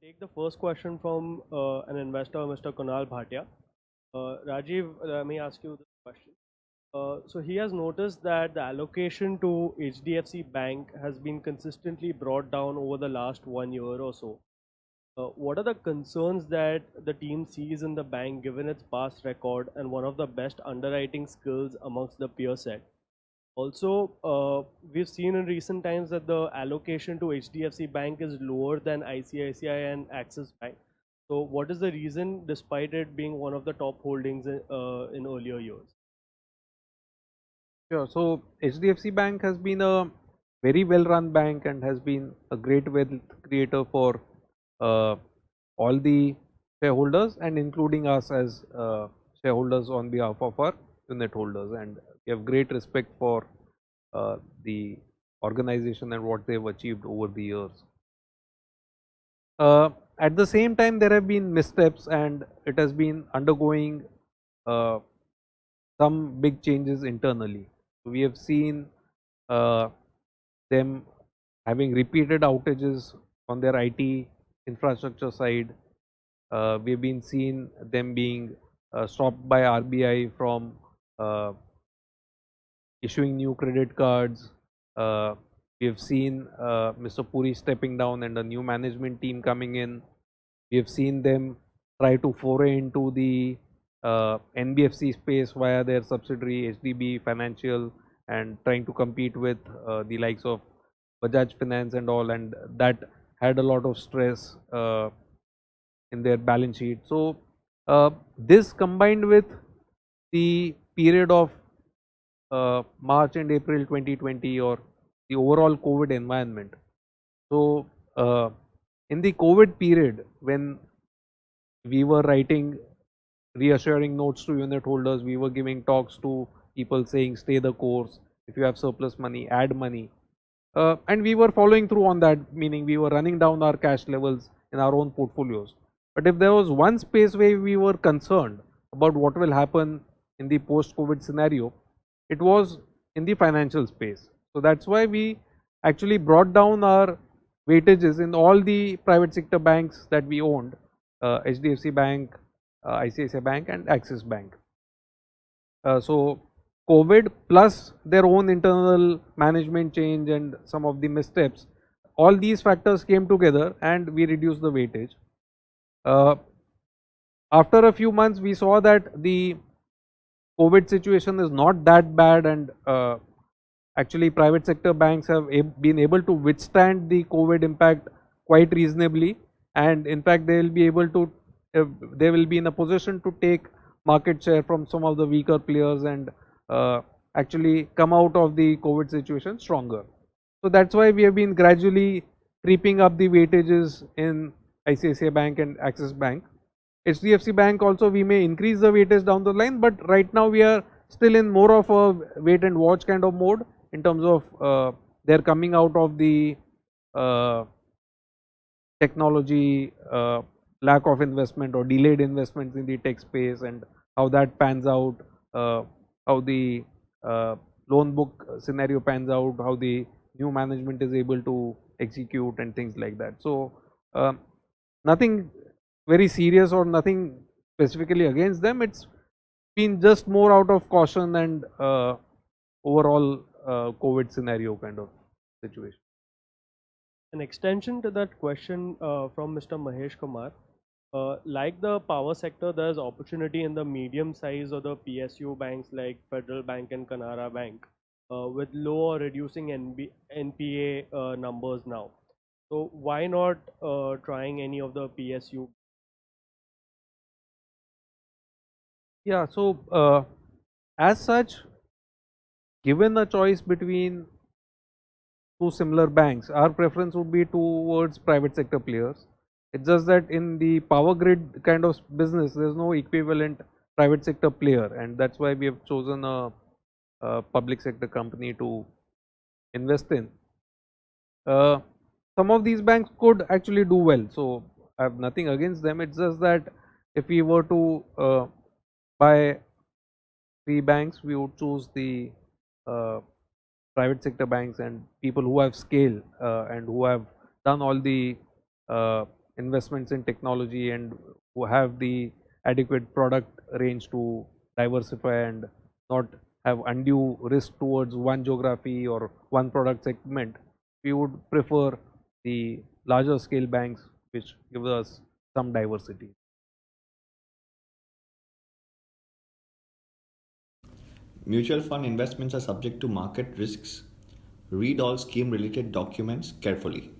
take the first question from an investor, Mr. Kunal Bhatia. Rajiv, let me ask you this question. So he has noticed that the allocation to HDFC Bank has been consistently brought down over the last 1 year or so. What are the concerns that the team sees in the bank given its past record and one of the best underwriting skills amongst the peer set? Also, we've seen in recent times that the allocation to HDFC Bank is lower than ICICI and Axis Bank. So what is the reason despite it being one of the top holdings in earlier years? Sure. So HDFC Bank has been a very well run bank and has been a great wealth creator for all the shareholders and including us as shareholders on behalf of our unit holders, and we have great respect for the organization and what they have achieved over the years. At the same time, there have been missteps and it has been undergoing some big changes internally. We have seen them having repeated outages on their IT infrastructure side. We have been seeing them being stopped by RBI from issuing new credit cards. We have seen Mr. Puri stepping down and a new management team coming in. We have seen them try to foray into the NBFC space via their subsidiary HDB Financial and trying to compete with the likes of Bajaj Finance and all, and that had a lot of stress in their balance sheet. So this combined with the period of March and April 2020 or the overall COVID environment. So in the COVID period, when we were writing reassuring notes to unit holders, we were giving talks to people saying stay the course, if you have surplus money, add money, and we were following through on that, meaning we were running down our cash levels in our own portfolios. But if there was one space where we were concerned about what will happen in the post-COVID scenario, it was in the financial space. So that's why we actually brought down our weightages in all the private sector banks that we owned, HDFC Bank, ICICI Bank and Axis Bank. So COVID plus their own internal management change and some of the missteps, all these factors came together and we reduced the weightage. After a few months, we saw that the COVID situation is not that bad, and actually private sector banks have been able to withstand the COVID impact quite reasonably, and in fact they will be able to they will be in a position to take market share from some of the weaker players and actually come out of the COVID situation stronger. So that's why we have been gradually creeping up the weightages in ICICI Bank and Axis Bank. HDFC Bank also we may increase the weightage down the line, but right now we are still in more of a wait and watch kind of mode in terms of they're coming out of the technology lack of investment or delayed investments in the tech space and how that pans out, how the loan book scenario pans out, how the new management is able to execute and things like that. So nothing very serious or nothing specifically against them. It's been just more out of caution and overall COVID scenario kind of situation. An extension to that question from Mr. Mahesh Kumar. Like the power sector, there's opportunity in the medium size or the PSU banks like Federal Bank and Canara Bank with low or reducing NPA numbers now. So why not trying any of the PSU? Yeah, so as such, given a choice between two similar banks, our preference would be towards private sector players. It's just that in the power grid kind of business, there's no equivalent private sector player, and that's why we have chosen a public sector company to invest in. Some of these banks could actually do well, so I have nothing against them. It's just that if we were to buy three banks, we would choose the private sector banks and people who have scale and who have done all the investments in technology and who have the adequate product range to diversify and not have undue risk towards one geography or one product segment, we would prefer the larger scale banks which give us some diversity. Mutual fund investments are subject to market risks. Read all scheme related documents carefully.